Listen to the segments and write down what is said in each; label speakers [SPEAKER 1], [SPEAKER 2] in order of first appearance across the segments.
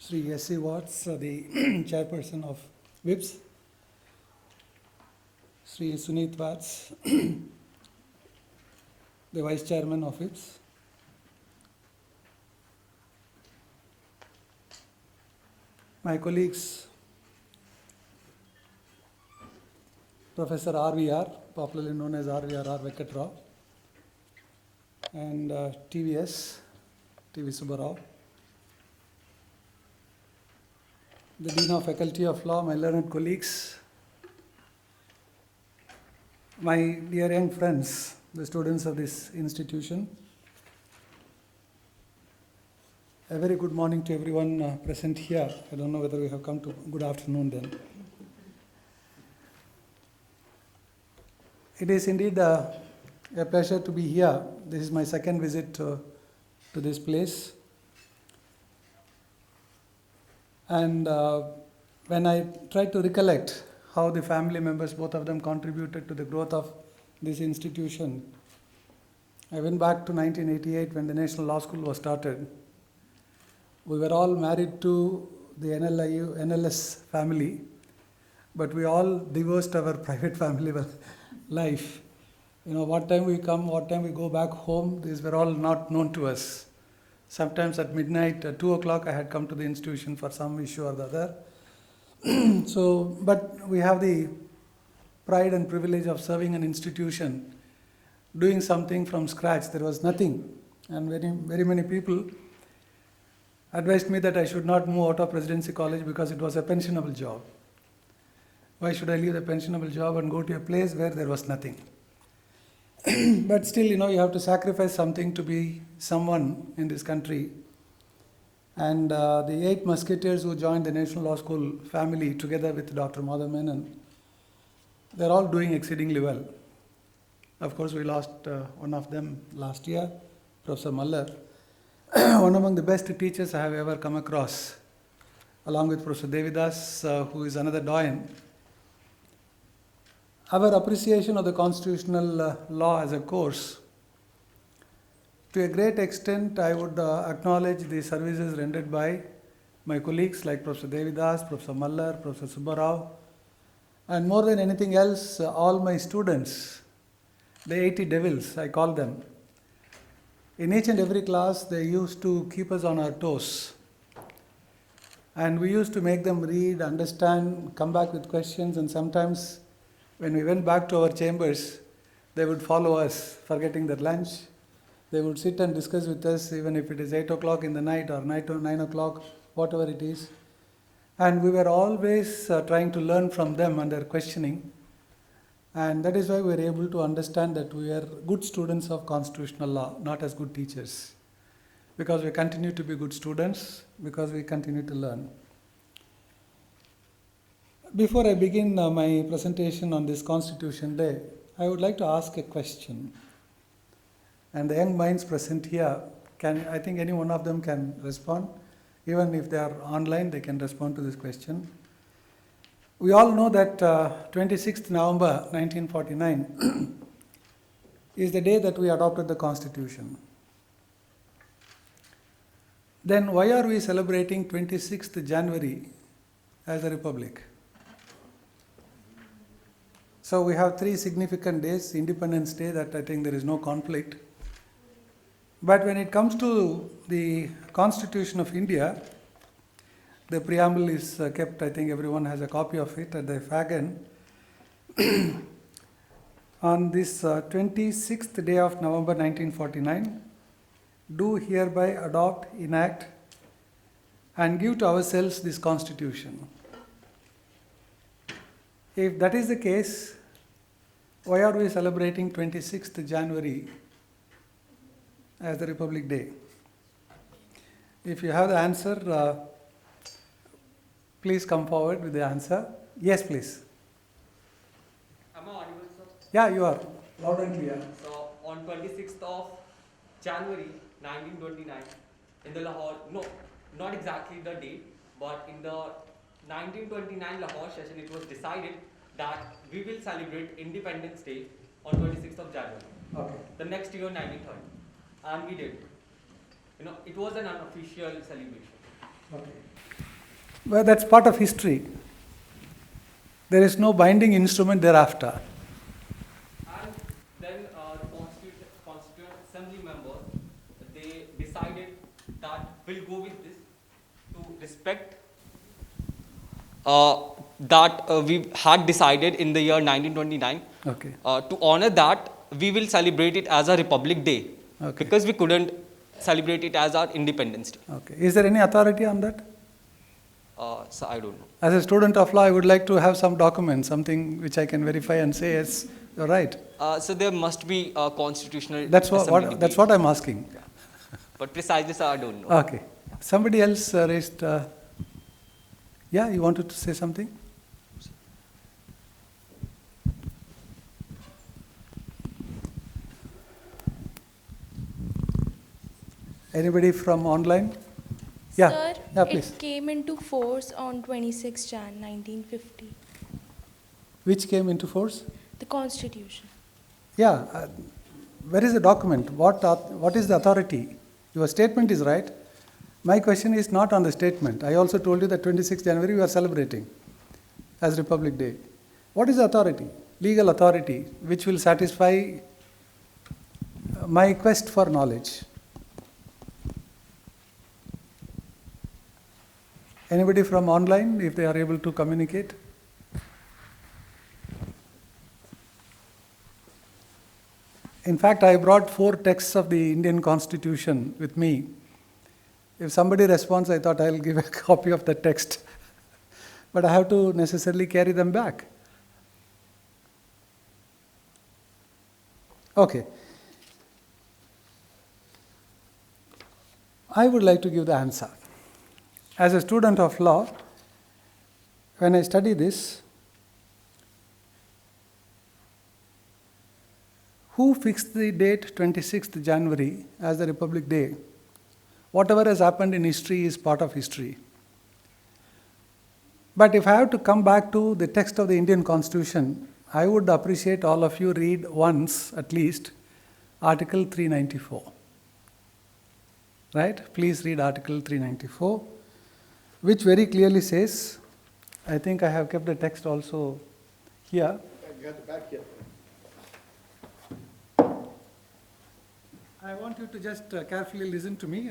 [SPEAKER 1] Sri S.C. Watts, the chairperson of WIPS, Sri Suneet Watts, the vice chairman of WIPS, my colleagues, Professor RVR, popularly known as RVR R. Venkata Rao, and TVS, TV Subbarao, the Dean of Faculty of Law, my learned colleagues, my dear young friends, the students of this institution. A very good morning to everyone present here. I don't know whether we have come to good afternoon then. It is indeed a pleasure to be here. This is my second visit to this place. And when I tried to recollect how the family members, both of them, contributed to the growth of this institution, I went back to 1988 when the National Law School was started. We were all married to the NLS family, but we all divorced our private family life. You know, what time we come, what time we go back home, these were all not known to us. Sometimes at midnight, at 2 o'clock, I had come to the institution for some issue or the other. But we have the pride and privilege of serving an institution, doing something from scratch. There was nothing. And very many people advised me that I should not move out of Presidency College because it was a pensionable job. Why should I leave the pensionable job and go to a place where there was nothing? But still, you have to sacrifice something to be someone in this country. And the 8 musketeers who joined the National Law School family together with Dr. Madhav Menon, they're all doing exceedingly well. Of course, we lost one of them last year, Professor Mallar, one among the best teachers I have ever come across, along with Professor Devidas, who is another doyen. Our appreciation of the constitutional law as a course, to a great extent, I would acknowledge the services rendered by my colleagues like Professor Devidas, Professor Mallar, Professor Subbarao, and more than anything else, all my students, the 80 devils, I call them. In each and every class, they used to keep us on our toes. And we used to make them read, understand, come back with questions, and sometimes when we went back to our chambers, they would follow us, forgetting their lunch. They would sit and discuss with us, even if it is 8 o'clock in the night or 9 o'clock, whatever it is. And we were always trying to learn from them and their questioning. And that is why we were able to understand that we are good students of constitutional law, not as good teachers. Because we continue to be good students, because we continue to learn. Before I begin my presentation on this Constitution Day, I would like to ask a question. And the young minds present here, I think any one of them can respond. Even if they are online, they can respond to this question. We all know that 26th November 1949 is the day that we adopted the Constitution. Then why are we celebrating 26th January as a republic? So we have 3 significant days. Independence Day, that I think there is no conflict. But when it comes to the Constitution of India, the preamble is kept, I think everyone has a copy of it at the Fagan. On this 26th day of November 1949, do hereby adopt, enact, and give to ourselves this Constitution. If that is the case, why are we celebrating 26th January as the Republic Day? If you have the answer, please come forward with the answer. Yes, please.
[SPEAKER 2] Am I audible, sir?
[SPEAKER 1] Yeah, you are. Loud and clear.
[SPEAKER 2] So, on 26th of January 1929, in the Lahore, no, not exactly the date, but in the 1929 Lahore session, it was decided that we will celebrate Independence Day on 26th of January.
[SPEAKER 1] Okay.
[SPEAKER 2] The next year, 1930. And we did. It was an unofficial celebration.
[SPEAKER 1] Okay. Well, that's part of history. There is no binding instrument thereafter.
[SPEAKER 2] And then the Constituent Assembly members, they decided that we'll go with this to respect that we had decided in the year 1929.
[SPEAKER 1] Okay.
[SPEAKER 2] To honor that, we will celebrate it as a Republic Day.
[SPEAKER 1] Okay.
[SPEAKER 2] Because we couldn't celebrate it as our Independence Day.
[SPEAKER 1] Okay. Is there any authority on that?
[SPEAKER 2] So I don't know.
[SPEAKER 1] As a student of law, I would like to have some document, something which I can verify and say, yes, you're right.
[SPEAKER 2] So there must be a constitutional.
[SPEAKER 1] That's
[SPEAKER 2] assembly
[SPEAKER 1] that's
[SPEAKER 2] debate.
[SPEAKER 1] what I'm asking.
[SPEAKER 2] But precisely, sir, I don't know.
[SPEAKER 1] Okay. Somebody else raised. Yeah, you wanted to say something? Anybody from online? Yeah.
[SPEAKER 3] Sir,
[SPEAKER 1] Yeah, please.
[SPEAKER 3] it came into force on 26 Jan 1950,
[SPEAKER 1] Which came into force?
[SPEAKER 3] the Constitution.
[SPEAKER 1] Yeah. Where is the document? What is the authority? Your statement is right. My question is not on the statement. I also told you that 26th January we are celebrating as Republic Day. What is the authority? Legal authority which will satisfy my quest for knowledge. Anybody from online, if they are able to communicate? In fact, I brought 4 texts of the Indian Constitution with me. If somebody responds, I thought I'll give a copy of the text. But I have to necessarily carry them back. Okay. I would like to give the answer. As a student of law, when I study this, who fixed the date 26th January as the Republic Day? Whatever has happened in history is part of history. But if I have to come back to the text of the Indian Constitution, I would appreciate all of you read once at least Article 394. Right? Please read Article 394, which very clearly says, I think I have kept the text also here.
[SPEAKER 4] You have the back here.
[SPEAKER 1] I want you to just carefully listen to me.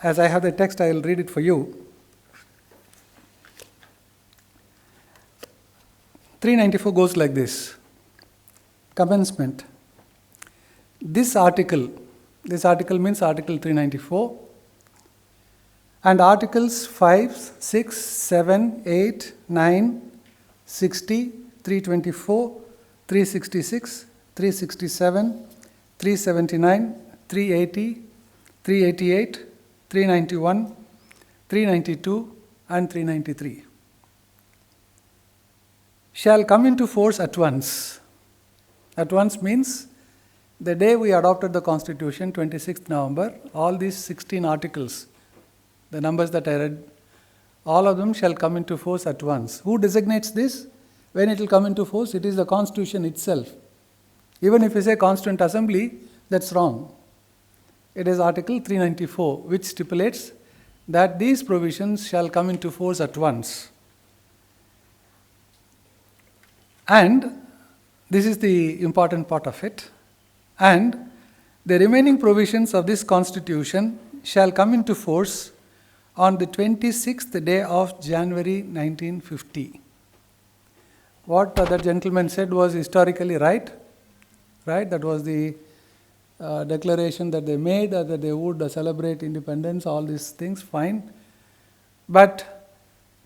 [SPEAKER 1] As I have the text, I will read it for you. 394 goes like this. Commencement. This article means Article 394, and Articles 5, 6, 7, 8, 9, 60, 324, 366, 367, 379, 380, 388, 391, 392, and 393 shall come into force at once. At once means the day we adopted the Constitution, 26th November, all these 16 articles, the numbers that I read, all of them shall come into force at once. Who designates this? When it will come into force? It is the Constitution itself. Even if you say Constituent Assembly, that's wrong. It is Article 394, which stipulates that these provisions shall come into force at once. And this is the important part of it. And the remaining provisions of this Constitution shall come into force on the 26th day of January 1950. What that gentleman said was historically right. Right? That was the declaration that they made, that they would celebrate independence, all these things, fine. But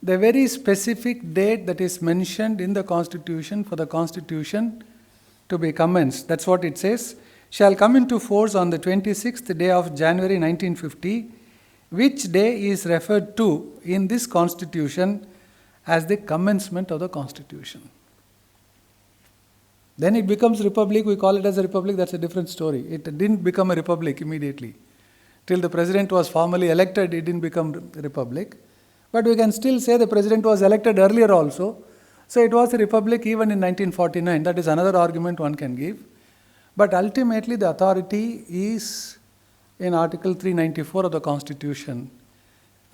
[SPEAKER 1] the very specific date that is mentioned in the Constitution for the Constitution to be commenced, that's what it says, shall come into force on the 26th day of January 1950, which day is referred to in this Constitution as the commencement of the Constitution. Then it becomes republic, we call it as a republic, that's a different story. It didn't become a republic immediately. Till the president was formally elected, it didn't become a republic. But we can still say the president was elected earlier also. So it was a republic even in 1949. That is another argument one can give. But ultimately the authority is in Article 394 of the Constitution.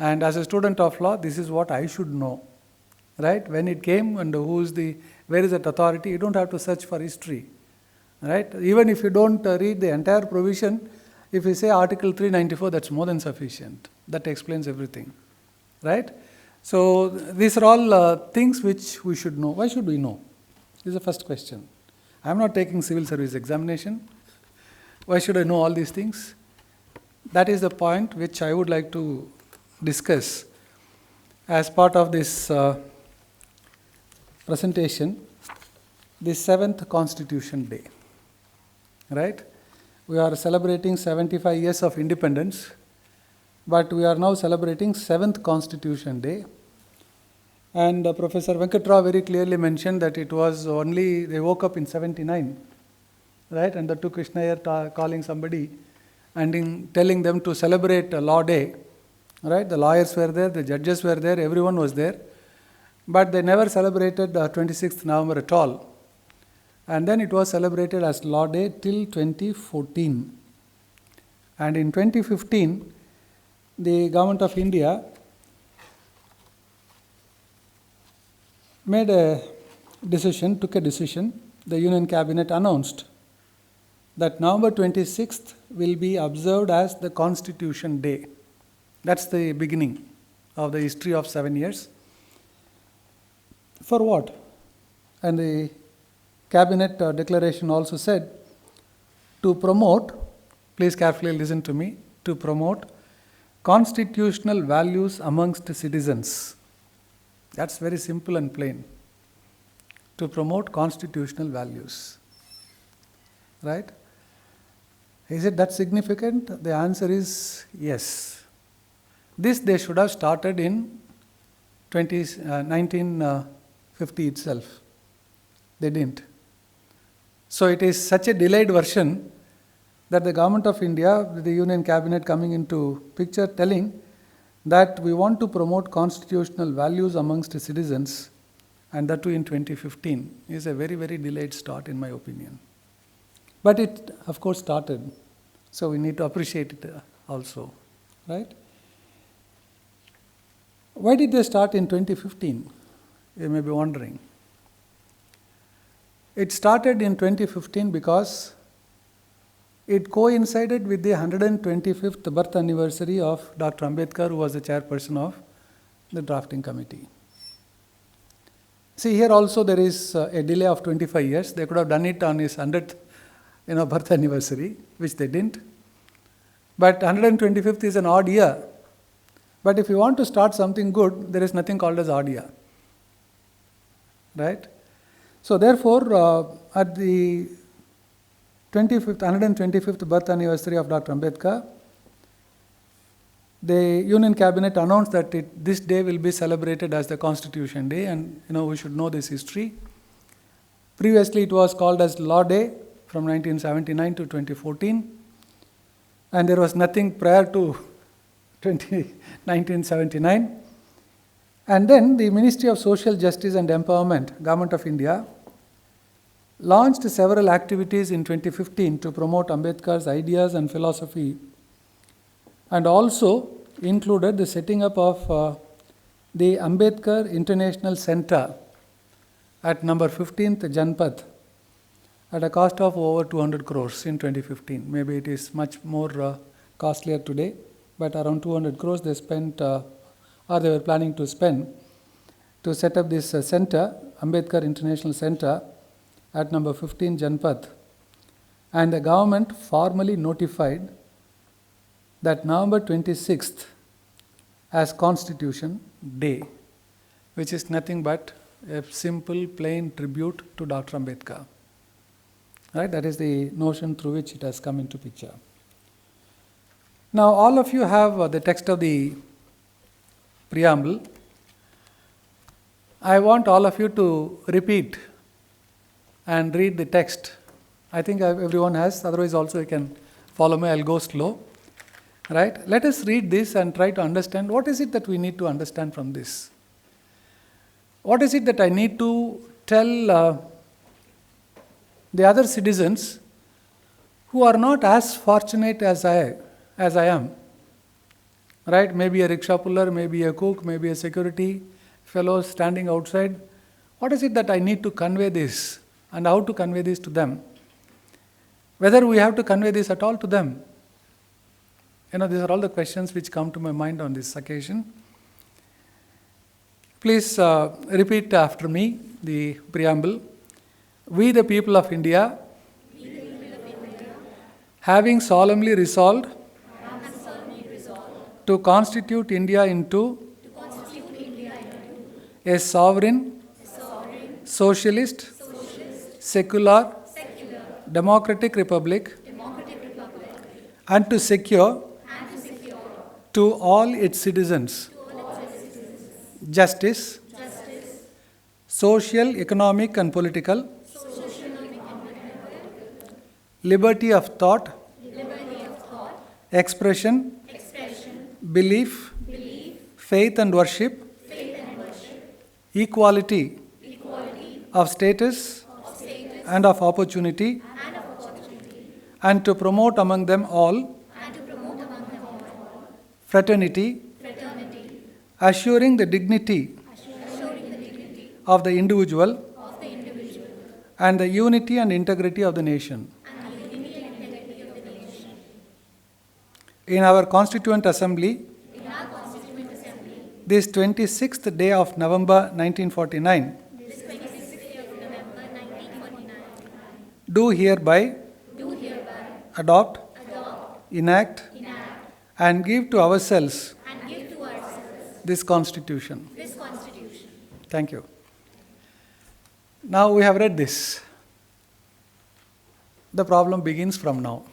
[SPEAKER 1] And as a student of law, this is what I should know, right? When it came and where is that authority, you don't have to search for history, right? Even if you don't read the entire provision, if you say Article 394, that's more than sufficient. That explains everything, right? So these are all things which we should know. Why should we know? This is the first question. I am not taking civil service examination. Why should I know all these things? That is the point which I would like to discuss as part of this presentation, the 7th Constitution Day. Right? We are celebrating 75 years of independence, but we are now celebrating 7th Constitution Day. And Professor Venkat Rao very clearly mentioned that it was only, they woke up in 79, right? And that took Krishna Iyer calling somebody and telling them to celebrate Law Day, right? The lawyers were there, the judges were there, everyone was there. But they never celebrated 26th November at all. And then it was celebrated as Law Day till 2014. And in 2015, the Government of India took a decision, the Union Cabinet announced that November 26th will be observed as the Constitution Day. That's the beginning of the history of 7 years. For what? And the Cabinet declaration also said, to promote, please carefully listen to me, to promote constitutional values amongst citizens. That's very simple and plain. To promote constitutional values. Right? Is it that significant? The answer is yes. This they should have started in 1950 itself. They didn't. So it is such a delayed version that the Government of India, with the Union Cabinet coming into picture, telling that we want to promote constitutional values amongst citizens, and that too in 2015, is a very, very delayed start in my opinion. But it, of course, started. So we need to appreciate it also, right? Why did they start in 2015? You may be wondering. It started in 2015 because it coincided with the 125th birth anniversary of Dr. Ambedkar, who was the chairperson of the drafting committee. See, here also there is a delay of 25 years. They could have done it on his 100th birth anniversary, which they didn't. But 125th is an odd year. But if you want to start something good, there is nothing called as odd year. Right? So therefore, at the 125th birth anniversary of Dr. Ambedkar, the Union Cabinet announced that this day will be celebrated as the Constitution Day, and we should know this history. Previously it was called as Law Day from 1979 to 2014, and there was nothing prior to 1979. And then the Ministry of Social Justice and Empowerment, Government of India, launched several activities in 2015 to promote Ambedkar's ideas and philosophy, and also included the setting up of the Ambedkar International Center at number 15th Janpath at a cost of over 200 crores in 2015. Maybe it is much more costlier today, but around 200 crores they spent, or they were planning to spend, to set up this center, Ambedkar International Center, at number 15 Janpath. And the government formally notified that November 26th as Constitution Day, which is nothing but a simple, plain tribute to Dr. Ambedkar. Right? That is the notion through which it has come into picture. Now, all of you have the text of the preamble. I want all of you to repeat and read the text. I think everyone has, otherwise also you can follow me, I'll go slow. Right? Let us read this and try to understand what is it that we need to understand from this. What is it that I need to tell the other citizens who are not as fortunate as I am? right? Maybe a rickshaw puller, maybe a cook, maybe a security fellow standing outside. What is it that I need to convey this, and how to convey this to them? Whether we have to convey this at all to them. These are all the questions which come to my mind on this occasion. Please repeat after me the preamble. We, the people of India, having solemnly resolved to constitute India into a sovereign, socialist, secular, democratic republic, and to secure to all its citizens justice, social, economic, and political, liberty of thought, expression, belief, faith and worship, equality of status and of opportunity, and to promote among them all fraternity, assuring the dignity of the individual and the unity and integrity of the nation. In our Constituent Assembly, this 26th day of November 1949, do hereby adopt, enact, and give to ourselves this Constitution. Thank you. Now we have read this. The problem begins from now.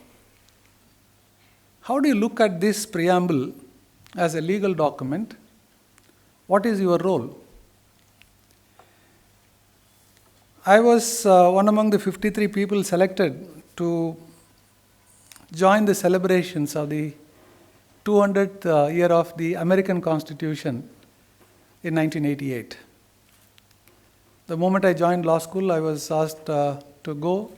[SPEAKER 1] How do you look at this preamble as a legal document? What is your role? I was one among the 53 people selected to join the celebrations of the 200th year of the American Constitution in 1988. The moment I joined law school, I was asked to go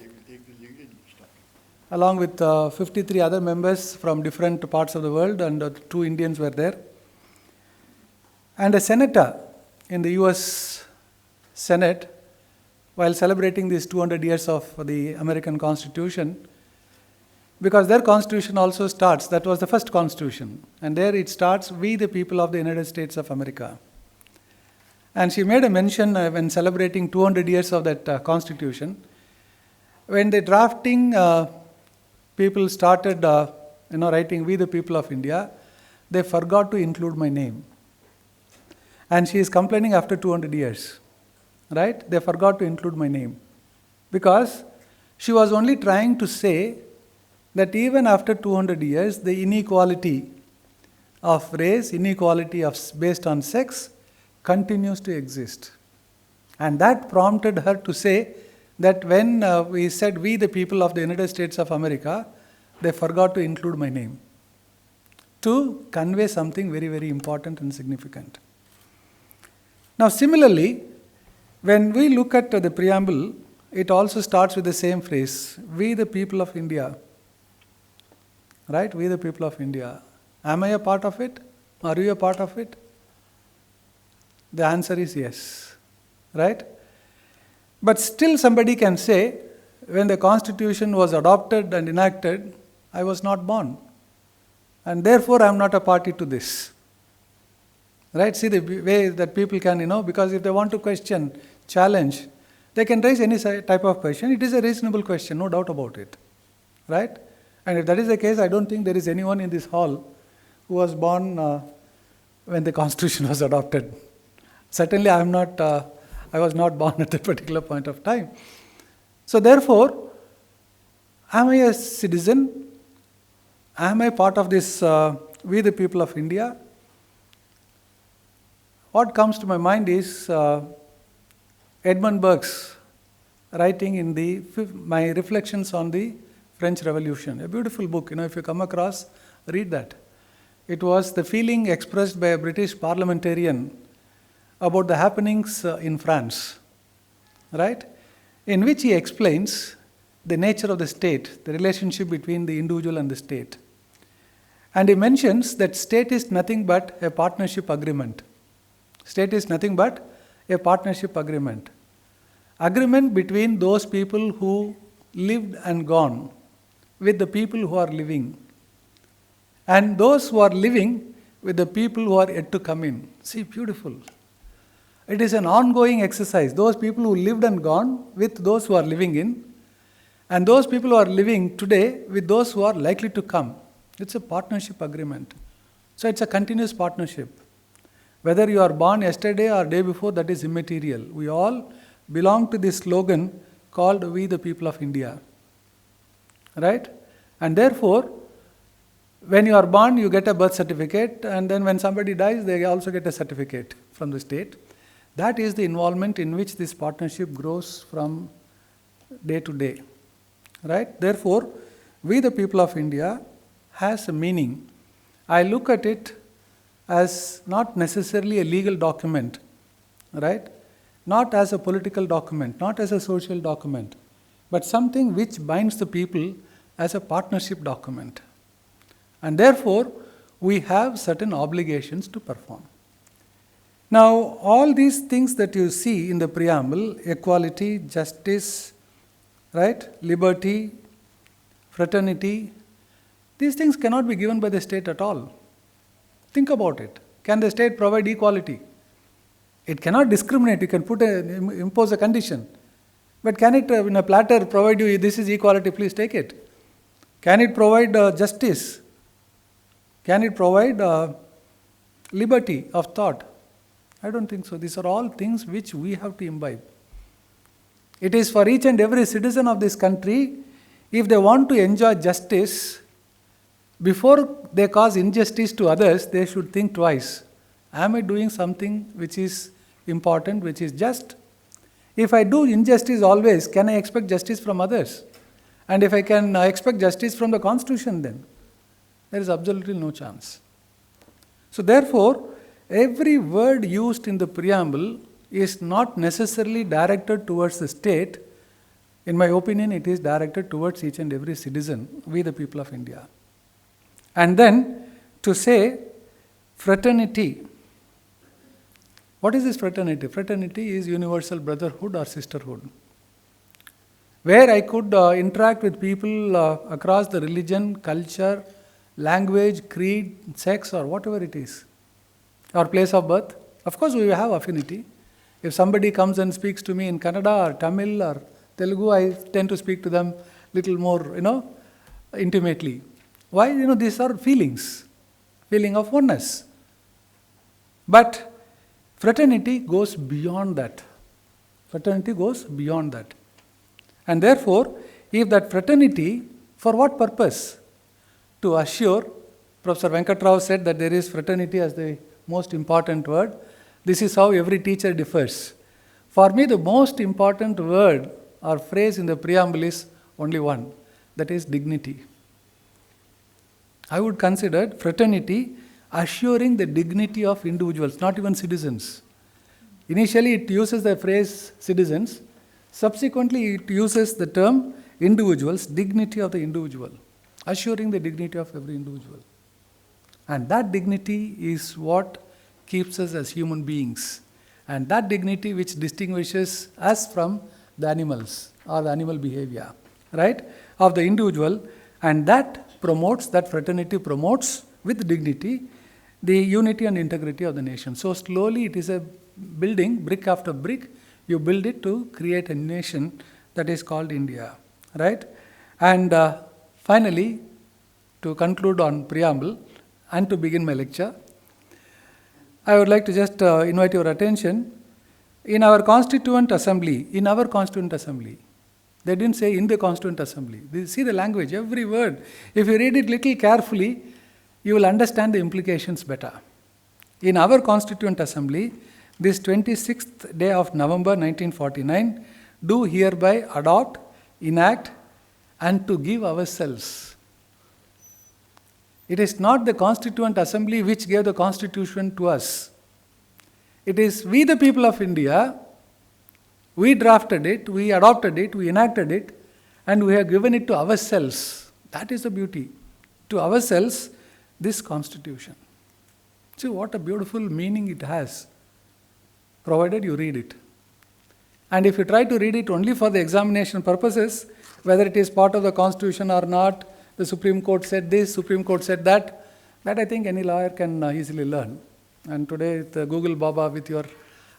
[SPEAKER 1] along with 53 other members from different parts of the world, and 2 Indians were there. And a senator in the US Senate, while celebrating these 200 years of the American Constitution, because their constitution also starts, that was the first constitution, and there it starts, "We the people of the United States of America." And she made a mention when celebrating 200 years of that constitution, when the drafting people started writing "We the people of India," they forgot to include my name. And she is complaining after 200 years, right? They forgot to include my name. Because she was only trying to say that even after 200 years, the inequality of race, inequality based on sex, continues to exist. And that prompted her to say that when we said "We the people of the United States of America," they forgot to include my name, to convey something very, very important and significant. Now similarly, when we look at the preamble, it also starts with the same phrase, "We the people of India." Right? We the people of India. Am I a part of it? Are you a part of it? The answer is yes. Right? But still somebody can say, when the Constitution was adopted and enacted, I was not born. And therefore I am not a party to this. Right? See the way that people can, because if they want to question, challenge, they can raise any type of question. It is a reasonable question, no doubt about it. Right? And if that is the case, I don't think there is anyone in this hall who was born when the Constitution was adopted. Certainly I was not born at that particular point of time. So therefore, am I a citizen? Am I part of this "We the people of India"? What comes to my mind is Edmund Burke's writing in my reflections on the French Revolution. A beautiful book, if you come across, read that. It was the feeling expressed by a British parliamentarian about the happenings in France, right? In which he explains the nature of the state, the relationship between the individual and the state. And he mentions that state is nothing but a partnership agreement. State is nothing but a partnership agreement. Agreement between those people who lived and gone with the people who are living. And those who are living with the people who are yet to come in. See, beautiful. It is an ongoing exercise. Those people who lived and gone with those who are living in, and those people who are living today with those who are likely to come. It's a partnership agreement. So it's a continuous partnership. Whether you are born yesterday or day before, that is immaterial. We all belong to this slogan called "We the People of India." Right? And therefore, when you are born, you get a birth certificate, and then when somebody dies, they also get a certificate from the state. That is the involvement in which this partnership grows from day to day. Right? Therefore, "We the People of India" has a meaning. I look at it as not necessarily a legal document, right? Not as a political document, not as a social document, but something which binds the people as a partnership document. And therefore, we have certain obligations to perform. Now, all these things that you see in the preamble, equality, justice, right, liberty, fraternity, these things cannot be given by the state at all. Think about it. Can the state provide equality? It cannot discriminate. You can impose a condition. But can it, in a platter, provide you, this is equality, please take it? Can it provide justice? Can it provide liberty of thought? I don't think so. These are all things which we have to imbibe. It is for each and every citizen of this country, if they want to enjoy justice, before they cause injustice to others, they should think twice. Am I doing something which is important, which is just? If I do injustice always, can I expect justice from others? And if I can expect justice from the Constitution, then there is absolutely no chance. So therefore, every word used in the preamble is not necessarily directed towards the state. In my opinion, it is directed towards each and every citizen, we the people of India. And then to say fraternity. What is this fraternity? Fraternity is universal brotherhood or sisterhood, where I could interact with people across the religion, culture, language, creed, sex, or whatever it is, or place of birth. Of course, we have affinity. If somebody comes and speaks to me in Kannada or Tamil or Telugu, I tend to speak to them little more, intimately. Why? These are feelings, feeling of oneness. But fraternity goes beyond that. Fraternity goes beyond that. And therefore, if that fraternity, for what purpose? To assure, Professor Venkatrao said that there is fraternity as the most important word. This is how every teacher differs. For me, the most important word or phrase in the preamble is only one, that is dignity. I would consider fraternity assuring the dignity of individuals, not even citizens. Initially, it uses the phrase citizens. Subsequently, it uses the term individuals, dignity of the individual, assuring the dignity of every individual. And that dignity is what keeps us as human beings. And that dignity which distinguishes us from the animals or the animal behavior, right, of the individual. And that fraternity promotes with dignity the unity and integrity of the nation. So slowly it is a building, brick after brick, you build it to create a nation that is called India, right? And finally, to conclude on preamble and to begin my lecture, I would like to just invite your attention. In our Constituent Assembly, they didn't say in the Constituent Assembly. They see the language, every word. If you read it little carefully, you will understand the implications better. In our Constituent Assembly, this 26th day of November 1949, do hereby adopt, enact, and to give ourselves. It is not the Constituent Assembly which gave the Constitution to us. It is we the people of India, we drafted it, we adopted it, we enacted it, and we have given it to ourselves. That is the beauty. To ourselves, this Constitution. See what a beautiful meaning it has, provided you read it. And if you try to read it only for the examination purposes, whether it is part of the Constitution or not, the Supreme Court said this, Supreme Court said that I think any lawyer can easily learn. And today, the Google Baba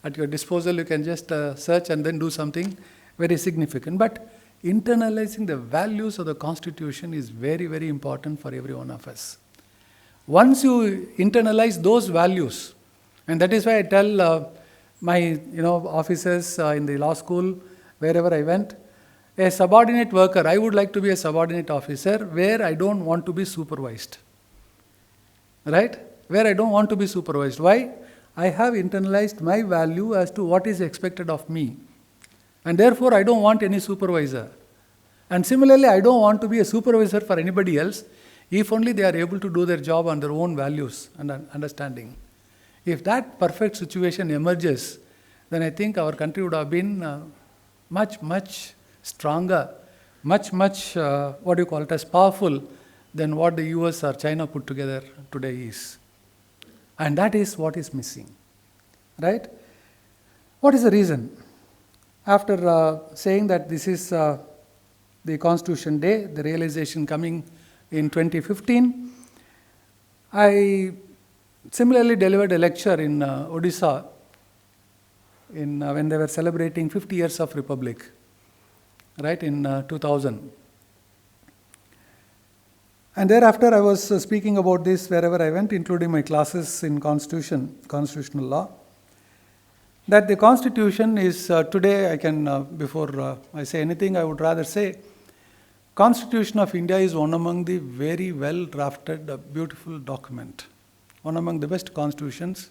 [SPEAKER 1] at your disposal, you can just search and then do something very significant. But internalizing the values of the Constitution is very, very important for every one of us. Once you internalize those values, and that is why I tell my officers in the law school, wherever I went, a subordinate worker, I would like to be a subordinate officer where I don't want to be supervised. Right? Where I don't want to be supervised. Why? I have internalized my value as to what is expected of me. And therefore, I don't want any supervisor. And similarly, I don't want to be a supervisor for anybody else, if only they are able to do their job on their own values and understanding. If that perfect situation emerges, then I think our country would have been much, much stronger, much, as powerful than what the US or China put together today is. And that is what is missing. Right? What is the reason? After saying that this is the Constitution Day, the realization coming in 2015, I similarly delivered a lecture in Odisha when they were celebrating 50 years of Republic, right, in 2000. And thereafter I was speaking about this wherever I went, including my classes in constitutional law, that the Constitution is today, I can, before I say anything, I would rather say, Constitution of India is one among the very well drafted, beautiful document, one among the best constitutions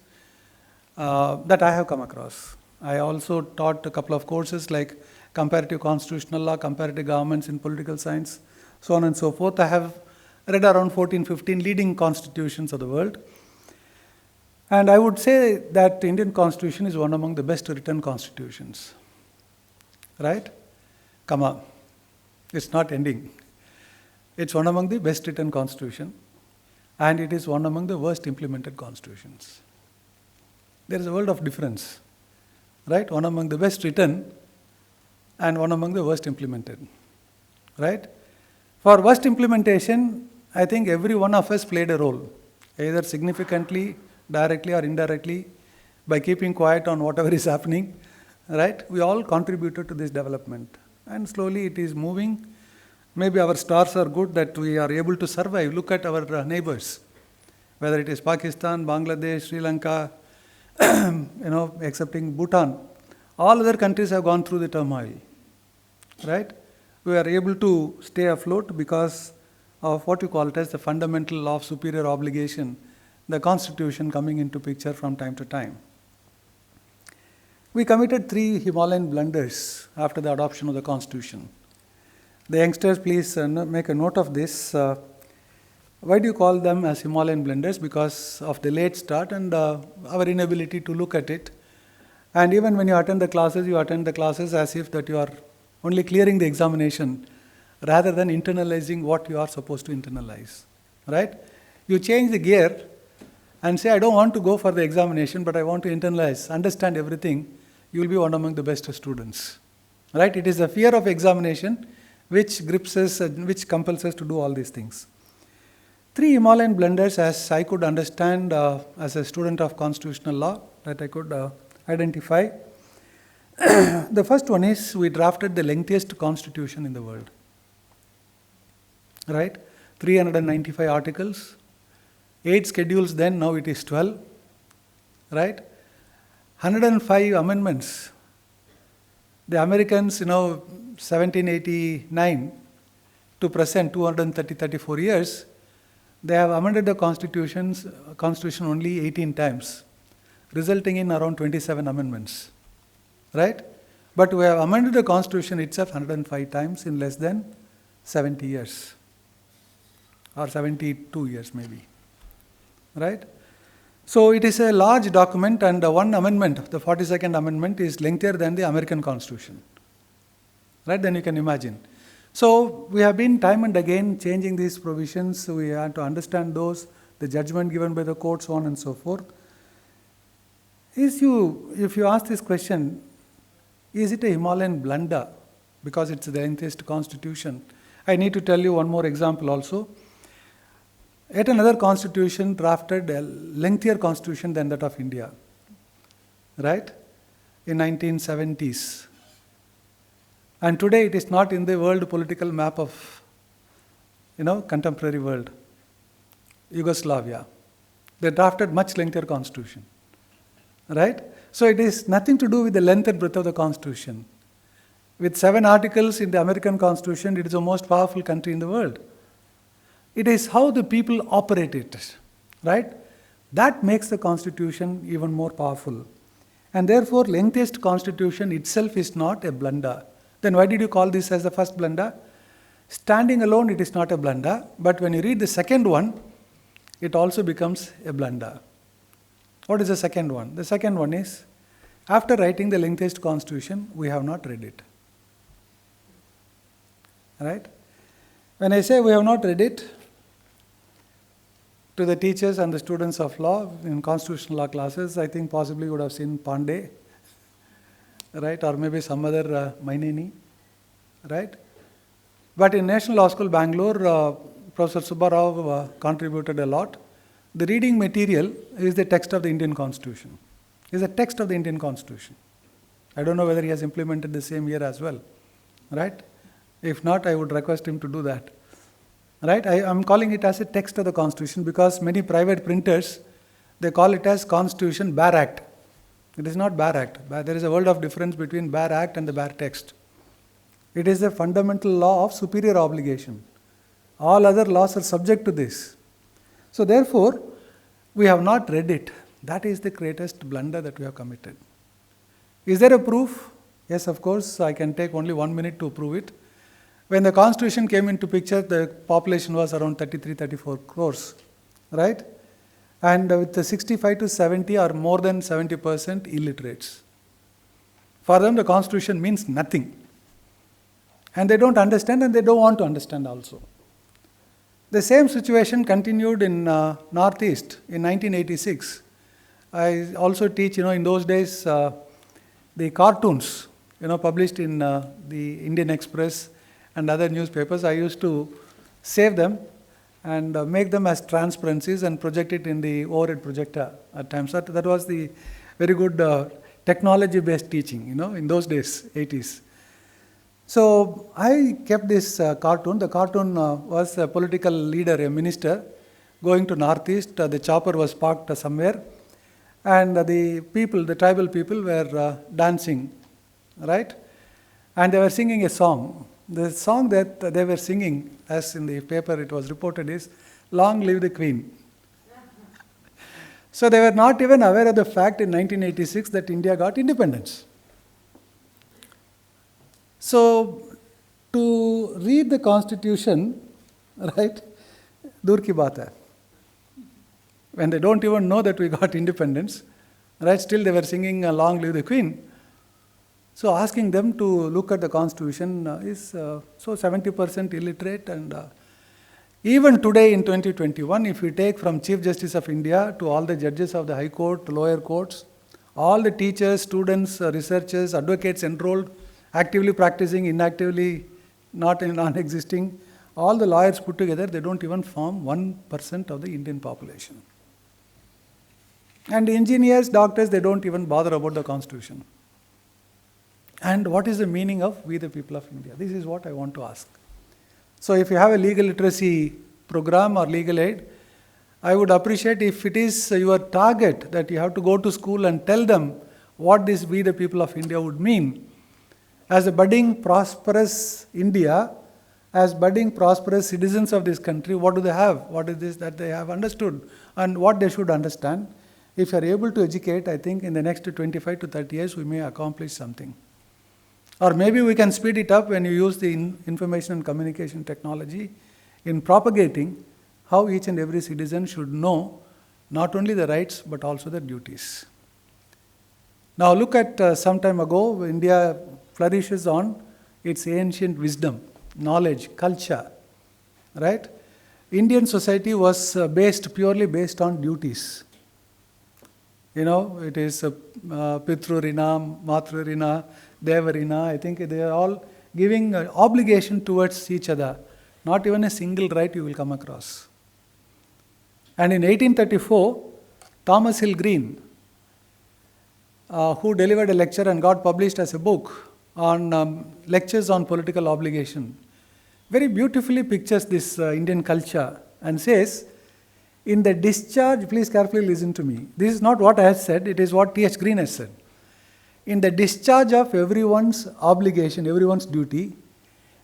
[SPEAKER 1] that I have come across. I also taught a couple of courses like comparative constitutional law, comparative governments in political science, so on and so forth. I have read around 14, 15 leading constitutions of the world. And I would say that the Indian Constitution is one among the best written constitutions. Right? Comma. It's not ending. It's one among the best written constitution. And it is one among the worst implemented constitutions. There is a world of difference. Right? One among the best written and one among the worst implemented. Right? For worst implementation, I think every one of us played a role, either significantly, directly or indirectly, by keeping quiet on whatever is happening. Right? We all contributed to this development. And slowly it is moving. Maybe our stars are good that we are able to survive. Look at our neighbors, whether it is Pakistan, Bangladesh, Sri Lanka, excepting Bhutan. All other countries have gone through the turmoil. Right? We are able to stay afloat because of what you call it as the fundamental law of superior obligation, the Constitution coming into picture from time to time. We committed 3 Himalayan blunders after the adoption of the Constitution. The youngsters, please make a note of this. Why do you call them as Himalayan blunders? Because of the late start and our inability to look at it. And even when you attend the classes as if that you are only clearing the examination rather than internalizing what you are supposed to internalize. Right? You change the gear and say, I don't want to go for the examination, but I want to internalize, understand everything. You will be one among the best students. Right? It is the fear of examination which grips us, which compels us to do all these things. 3 Himalayan blunders, as I could understand as a student of constitutional law, that I could identify. The first one is we drafted the lengthiest constitution in the world. Right? 395 articles, 8 schedules then, now it is 12. Right? 105 amendments. The Americans, 1789 to present, 34 years, they have amended the constitution only 18 times, resulting in around 27 amendments. Right? But we have amended the Constitution itself 105 times in less than 70 years. Or 72 years maybe. Right? So it is a large document, and one amendment, the 42nd Amendment, is lengthier than the American Constitution. Right? Then you can imagine. So we have been time and again changing these provisions. We have to understand those. the judgment given by the court, so on and so forth. If you ask this question, is it a Himalayan blunder because it's the lengthiest constitution? I need to tell you one more example also. Yet another constitution drafted a lengthier constitution than that of India, right? In 1970s. And today it is not in the world political map of, contemporary world. Yugoslavia. They drafted much lengthier constitution, right? So it is nothing to do with the length and breadth of the constitution. With 7 articles in the American Constitution, it is the most powerful country in the world. It is how the people operate it, right? That makes the Constitution even more powerful. And therefore, lengthiest Constitution itself is not a blunder. Then why did you call this as the first blunder? Standing alone, it is not a blunder. But when you read the second one, it also becomes a blunder. What is the second one? The second one is, after writing the lengthiest Constitution, we have not read it. Right? When I say we have not read it, to the teachers and the students of law in constitutional law classes, I think possibly you would have seen Pandey, right? Or maybe some other Maineni, right? But in National Law School, Bangalore, Professor Subbarao contributed a lot. The reading material is the text of the Indian Constitution. Is the text of the Indian Constitution. I don't know whether he has implemented the same here as well, right? If not, I would request him to do that. Right? I am calling it as a text of the Constitution because many private printers, they call it as Constitution Bare Act. It is not Bare Act. There is a world of difference between Bare Act and the bare text. It is a fundamental law of superior obligation. All other laws are subject to this. So therefore, we have not read it. That is the greatest blunder that we have committed. Is there a proof? Yes, of course. I can take only 1 minute to prove it. When the Constitution came into picture, the population was around 33-34 crores, right? And with the 65 to 70 or more than 70% illiterates. For them, the Constitution means nothing. And they don't understand and they don't want to understand also. The same situation continued in Northeast in 1986. I also teach, in those days, the cartoons, published in the Indian Express and other newspapers, I used to save them and make them as transparencies and project it in the overhead projector at times. That was the very good technology-based teaching, in those days, 80s. So I kept this cartoon. The cartoon was a political leader, a minister, going to Northeast. The chopper was parked somewhere. And the people, the tribal people were dancing, right? And they were singing a song. The song that they were singing, as in the paper it was reported, is "Long Live the Queen." So they were not even aware of the fact in 1986 that India got independence. So to read the Constitution, right, dur ki baat hai. When they don't even know that we got independence, right, still they were singing "Long Live the Queen." So asking them to look at the Constitution is so 70% illiterate, and even today in 2021, if we take from Chief Justice of India to all the judges of the High Court, lower courts, all the teachers, students, researchers, advocates enrolled, actively practicing, inactively non-existing, all the lawyers put together, they don't even form 1% of the Indian population. And engineers, doctors, they don't even bother about the Constitution. And what is the meaning of "We the People of India"? This is what I want to ask. So if you have a legal literacy program or legal aid, I would appreciate if it is your target that you have to go to school and tell them what this "We the People of India" would mean. As a budding, prosperous India, as budding, prosperous citizens of this country, what do they have? What is this that they have understood and what they should understand? If you are able to educate, I think in the next 25 to 30 years, we may accomplish something. Or maybe we can speed it up when you use the information and communication technology in propagating how each and every citizen should know not only the rights but also the duties. Now look at some time ago, India flourishes on its ancient wisdom, knowledge, culture, right? Indian society was purely based on duties. You know, it is Pitru Rina, Matru Rina, Deva Rina. I think they are all giving obligation towards each other. Not even a single right you will come across. And in 1834, Thomas Hill Green, who delivered a lecture and got published as a book on lectures on political obligation, very beautifully pictures this Indian culture and says, in the discharge, please carefully listen to me. This is not what I have said, it is what T.H. Green has said. In the discharge of everyone's obligation, everyone's duty,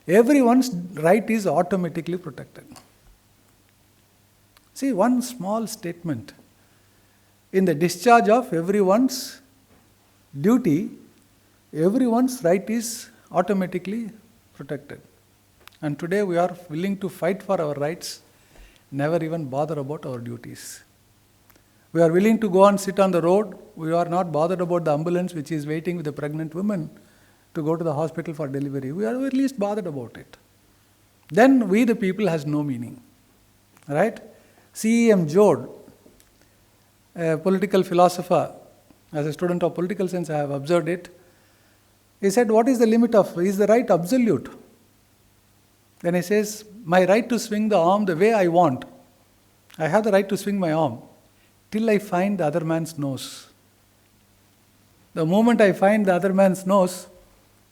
[SPEAKER 1] everyone's right is automatically protected. See, one small statement. In the discharge of everyone's duty, everyone's right is automatically protected. And today we are willing to fight for our rights, never even bother about our duties. We are willing to go and sit on the road. We are not bothered about the ambulance which is waiting with a pregnant woman to go to the hospital for delivery. We are at least bothered about it. Then we the people has no meaning. Right? C.E.M. Joad, a political philosopher, as a student of political science I have observed it. He said, what is the limit of, is the right absolute? Then he says, my right to swing the arm the way I want. I have the right to swing my arm till I find the other man's nose. The moment I find the other man's nose,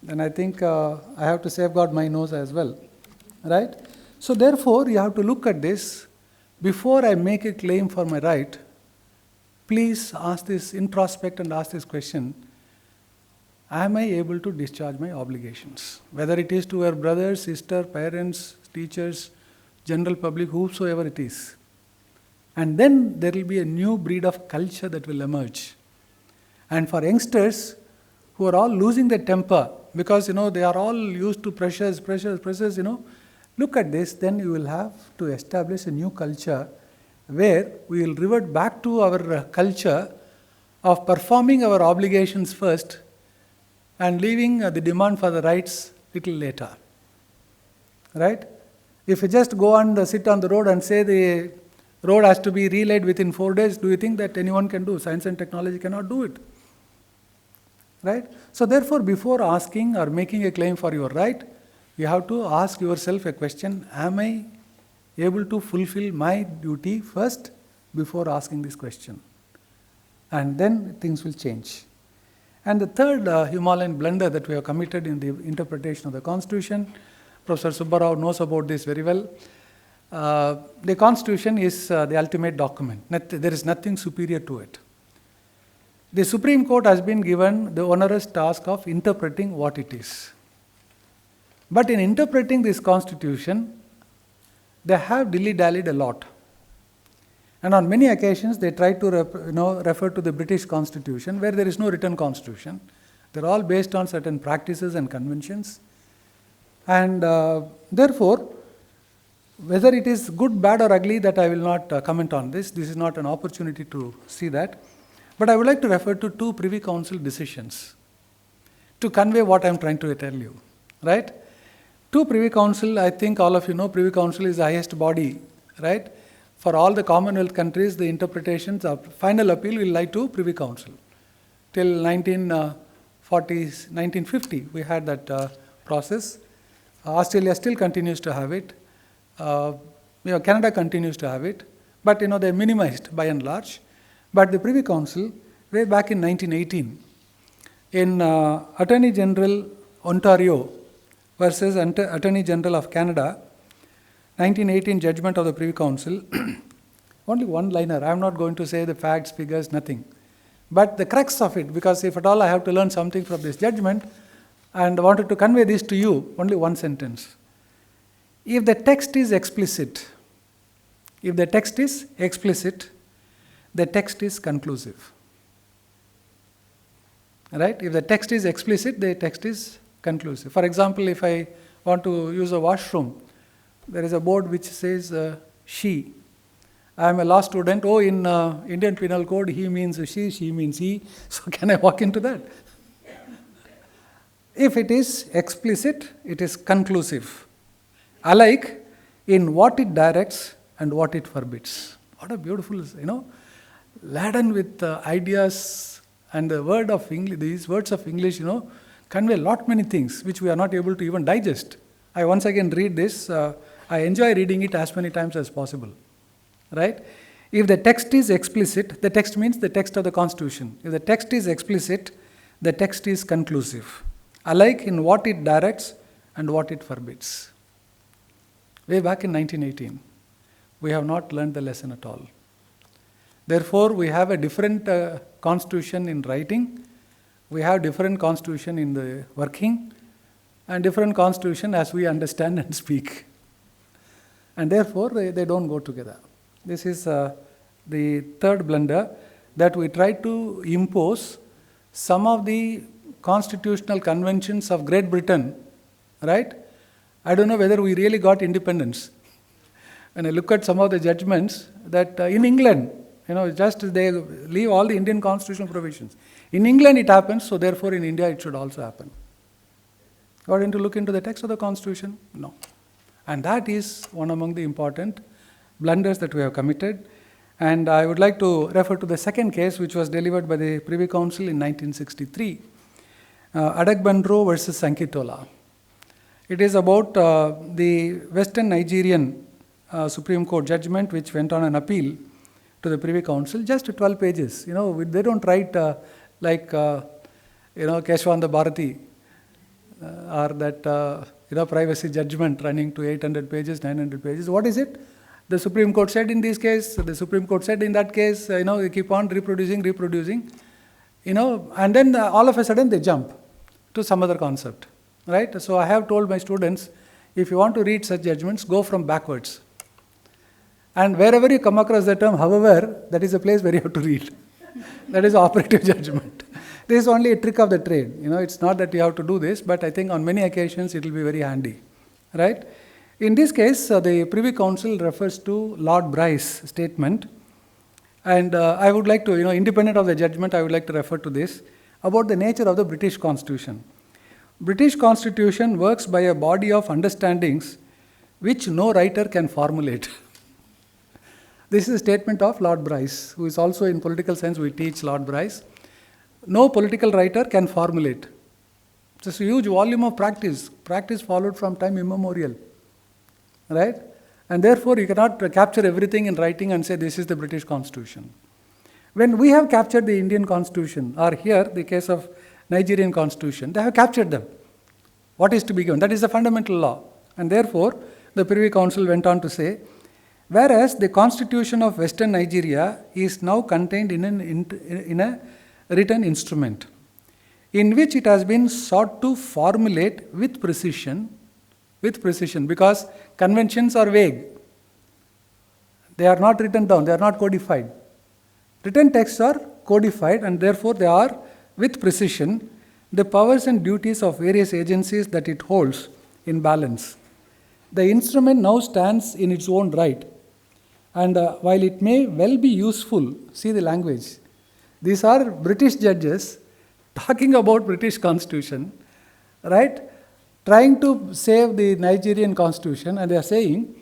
[SPEAKER 1] then I think I have to safeguard my nose as well. Right? So therefore, you have to look at this. Before I make a claim for my right, please ask this, introspect and ask this question. Am I able to discharge my obligations? Whether it is to our brothers, sister, parents, teachers, general public, whosoever it is. And then there will be a new breed of culture that will emerge. And for youngsters who are all losing their temper, because they are all used to pressures, look at this, then you will have to establish a new culture where we will revert back to our culture of performing our obligations first and leaving the demand for the rights little later. Right? If you just go and sit on the road and say the road has to be relayed within 4 days, do you think that anyone can do? Science and technology cannot do it. Right? So therefore, before asking or making a claim for your right, you have to ask yourself a question, am I able to fulfill my duty first before asking this question? And then things will change. And the third Himalayan blunder that we have committed in the interpretation of the Constitution, Professor Subbarao knows about this very well. The Constitution is the ultimate document. There is nothing superior to it. The Supreme Court has been given the onerous task of interpreting what it is. But in interpreting this Constitution, they have dilly-dallied a lot. And on many occasions, they try to refer to the British Constitution, where there is no written Constitution. They're all based on certain practices and conventions. And therefore, whether it is good, bad or ugly, that I will not comment on this. This is not an opportunity to see that. But I would like to refer to 2 Privy Council decisions to convey what I am trying to tell you. Right? 2 Privy Council, I think all of you know, Privy Council is the highest body. Right? For all the Commonwealth countries, the interpretations of final appeal will lie to Privy Council. Till 1950, we had that process. Australia still continues to have it. Canada continues to have it. But they minimized by and large. But the Privy Council, way back in 1918, in Attorney General Ontario versus Attorney General of Canada, 1918 judgment of the Privy Council, only one liner. I am not going to say the facts, figures, nothing. But the crux of it, because if at all I have to learn something from this judgment, and I wanted to convey this to you, only one sentence. If the text is explicit, the text is conclusive. Right? If the text is explicit, the text is conclusive. For example, if I want to use a washroom, there is a board which says she. I am a law student. Oh, in Indian Penal Code, he means she means he. So can I walk into that? If it is explicit, it is conclusive. Alike, in what it directs, and what it forbids. What a beautiful, laden with ideas, and the word of English, these words of English, convey lot many things which we are not able to even digest. I once again read this. I enjoy reading it as many times as possible. Right? If the text is explicit, the text means the text of the Constitution. If the text is explicit, the text is conclusive, alike in what it directs and what it forbids. Way back in 1918, we have not learned the lesson at all. Therefore, we have a different Constitution in writing, we have different Constitution in the working, and different Constitution as we understand and speak. And therefore, they don't go together. This is the third blunder, that we try to impose some of the constitutional conventions of Great Britain, right? I don't know whether we really got independence. When I look at some of the judgments, that in England, just they leave all the Indian constitutional provisions. In England it happens, so therefore in India it should also happen. Got into look into the text of the Constitution? No. And that is one among the important blunders that we have committed. And I would like to refer to the second case, which was delivered by the Privy Council in 1963, Adagbanro versus Sankitola. It is about the Western Nigerian Supreme Court judgment, which went on an appeal to the Privy Council, just 12 pages. They don't write like Keshwanda Bharati or that privacy judgment running to 800 pages, 900 pages. What is it? The Supreme Court said in this case, the Supreme Court said in that case, they keep on reproducing, and then all of a sudden they jump to some other concept, right? So I have told my students, if you want to read such judgments, go from backwards. And wherever you come across the term, however, that is a place where you have to read. That is operative judgment. This is only a trick of the trade. It's not that you have to do this, but I think on many occasions it will be very handy, right? In this case, the Privy Council refers to Lord Bryce's statement, and I would like to, independent of the judgment, I would like to refer to this, about the nature of the British Constitution. British Constitution works by a body of understandings which no writer can formulate. This is a statement of Lord Bryce, who is also in political science, we teach Lord Bryce. No political writer can formulate. It's a huge volume of practice followed from time immemorial. Right? And therefore, you cannot capture everything in writing and say this is the British Constitution. When we have captured the Indian Constitution, or here the case of Nigerian Constitution, they have captured them. What is to be given? That is the fundamental law. And therefore, the Privy Council went on to say, whereas the Constitution of Western Nigeria is now contained in a written instrument, in which it has been sought to formulate with precision, because conventions are vague. They are not written down, they are not codified. Written texts are codified, and therefore they are, with precision, the powers and duties of various agencies that it holds in balance. The instrument now stands in its own right, and while it may well be useful, see the language. These are British judges talking about British Constitution, right? Trying to save the Nigerian Constitution, and they are saying,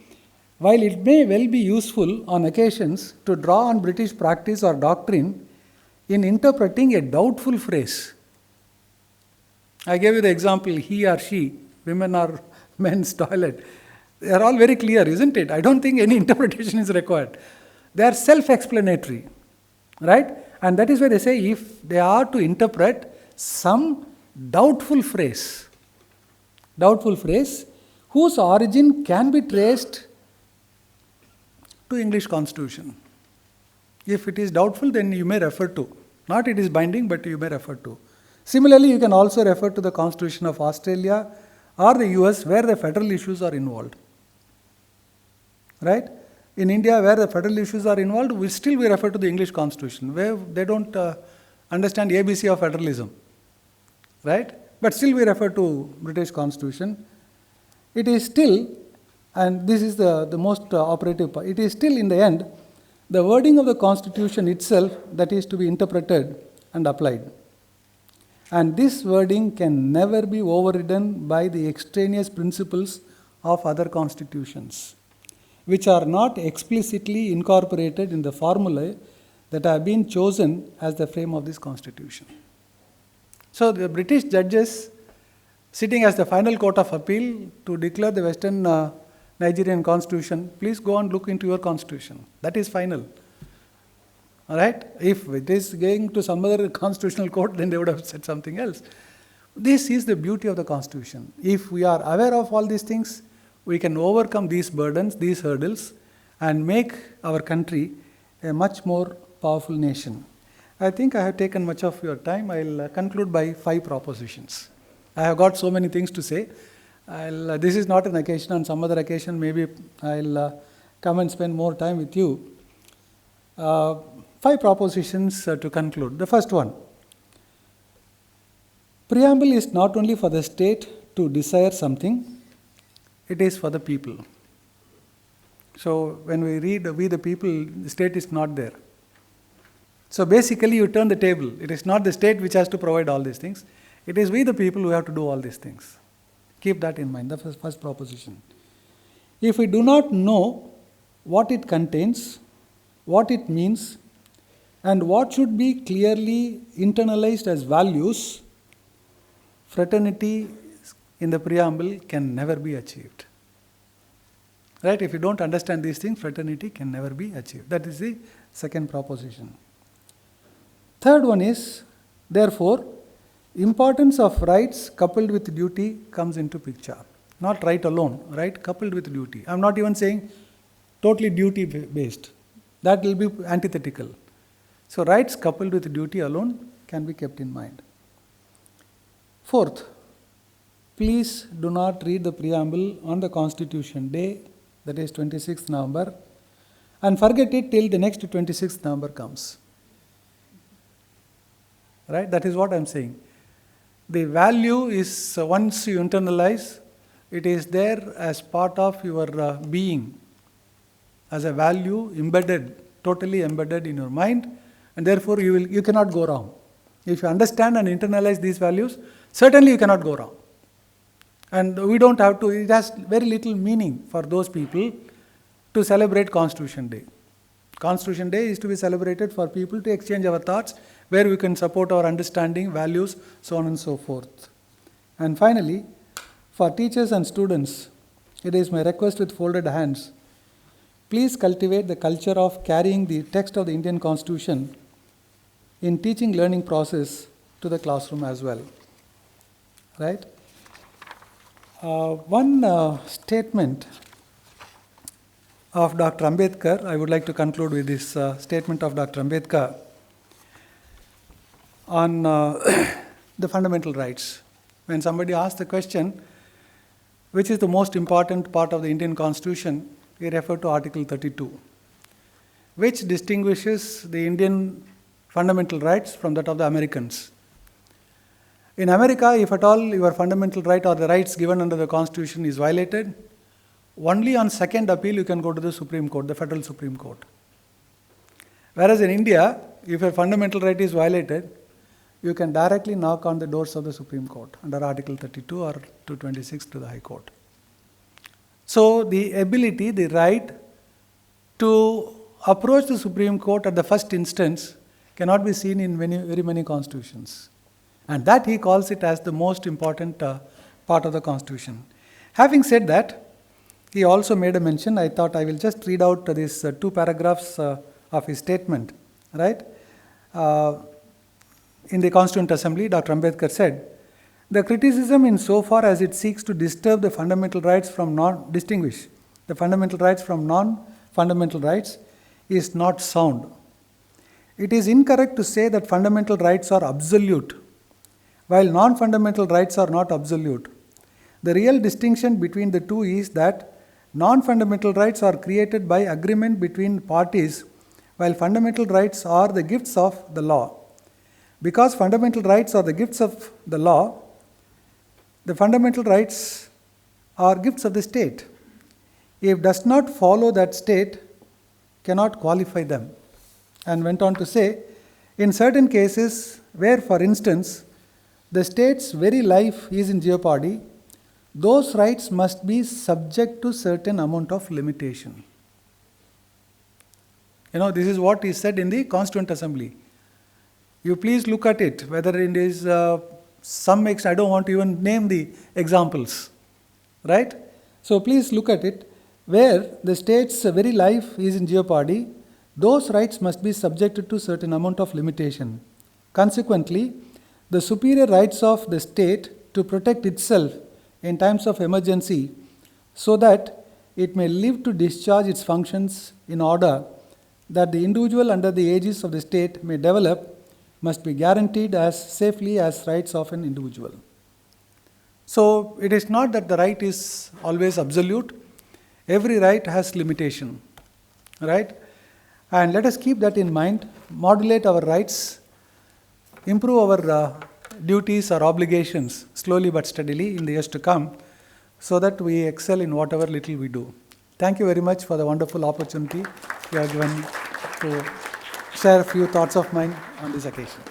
[SPEAKER 1] while it may well be useful on occasions to draw on British practice or doctrine in interpreting a doubtful phrase. I gave you the example, he or she, women or men's toilet. They are all very clear, isn't it? I don't think any interpretation is required. They are self-explanatory, right? And that is why they say, if they are to interpret some doubtful phrase, whose origin can be traced to English Constitution. If it is doubtful, then you may refer to. Not it is binding, but you may refer to. Similarly, you can also refer to the Constitution of Australia or the US, where the federal issues are involved. Right? In India, where the federal issues are involved, we refer to the English Constitution, where they don't understand ABC of federalism. Right? But still we refer to British Constitution. It is still, and this is the most operative part, it is still in the end, the wording of the Constitution itself that is to be interpreted and applied. And this wording can never be overridden by the extraneous principles of other constitutions. which are not explicitly incorporated in the formulae that have been chosen as the frame of this Constitution. So the British judges sitting as the final court of appeal to declare the Western Nigerian Constitution, please go and look into your Constitution. That is final. All right? If it is going to some other constitutional court, then they would have said something else. This is the beauty of the Constitution. If we are aware of all these things, we can overcome these burdens, these hurdles, and make our country a much more powerful nation. I think I have taken much of your time. I'll conclude by 5 propositions. I have got so many things to say. This is not an occasion. On some other occasion, maybe I'll come and spend more time with you. 5 propositions to conclude. The first one. Preamble is not only for the state to desire something, it is for the people. So when we read we the people, the state is not there. So basically you turn the table. It is not the state which has to provide all these things. It is we the people who have to do all these things. Keep that in mind. That's the first proposition. If we do not know what it contains, what it means, and what should be clearly internalized as values, fraternity in the preamble can never be achieved. Right? If you don't understand these things, fraternity can never be achieved. That is the second proposition. Third one is, therefore, importance of rights coupled with duty comes into picture. Not right alone, right? Coupled with duty. I am not even saying totally duty based. That will be antithetical. So rights coupled with duty alone can be kept in mind. Fourth, please do not read the preamble on the Constitution Day, that is 26th November, and forget it till the next 26th November comes. Right? That is what I am saying. The value is once you internalize, it is there as part of your being, as a value embedded, totally embedded in your mind, and therefore you cannot go wrong. If you understand and internalize these values, certainly you cannot go wrong. And we don't have to, it has very little meaning for those people to celebrate Constitution Day. Constitution Day is to be celebrated for people to exchange our thoughts, where we can support our understanding, values, so on and so forth. And finally, for teachers and students, it is my request with folded hands, please cultivate the culture of carrying the text of the Indian Constitution in teaching learning process to the classroom as well. Right? One statement of Dr. Ambedkar, I would like to conclude with this statement of Dr. Ambedkar on the fundamental rights. When somebody asks the question, which is the most important part of the Indian Constitution, we refer to Article 32, which distinguishes the Indian fundamental rights from that of the Americans. In America, if at all your fundamental right or the rights given under the Constitution is violated, only on second appeal you can go to the Supreme Court, the Federal Supreme Court. Whereas in India, if your fundamental right is violated, you can directly knock on the doors of the Supreme Court under Article 32 or 226 to the High Court. So the ability, the right to approach the Supreme Court at the first instance cannot be seen in very many constitutions. And that he calls it as the most important part of the Constitution. Having said that, he also made a mention, I thought I will just read out these 2 paragraphs of his statement. Right? In the Constituent Assembly, Dr. Ambedkar said, the criticism in so far as it seeks to disturb the fundamental rights from distinguish the fundamental rights from non-fundamental rights is not sound. It is incorrect to say that fundamental rights are absolute, while non-fundamental rights are not absolute. The real distinction between the two is that non-fundamental rights are created by agreement between parties, while fundamental rights are the gifts of the law. Because fundamental rights are the gifts of the law, the fundamental rights are gifts of the state. If does not follow that state, cannot qualify them. And went on to say, in certain cases where, for instance, the state's very life is in jeopardy, those rights must be subject to certain amount of limitation. This is what is said in the Constituent Assembly. You please look at it, whether it is some I don't want to even name the examples, right? So please look at it. Where the state's very life is in jeopardy, those rights must be subjected to certain amount of limitation. Consequently, the superior rights of the state to protect itself in times of emergency so that it may live to discharge its functions in order that the individual under the aegis of the state may develop must be guaranteed as safely as rights of an individual. So it is not that the right is always absolute. Every right has limitation, right? And let us keep that in mind, modulate our rights, improve our duties or obligations slowly but steadily in the years to come so that we excel in whatever little we do. Thank you very much for the wonderful opportunity you have given to share a few thoughts of mine on this occasion.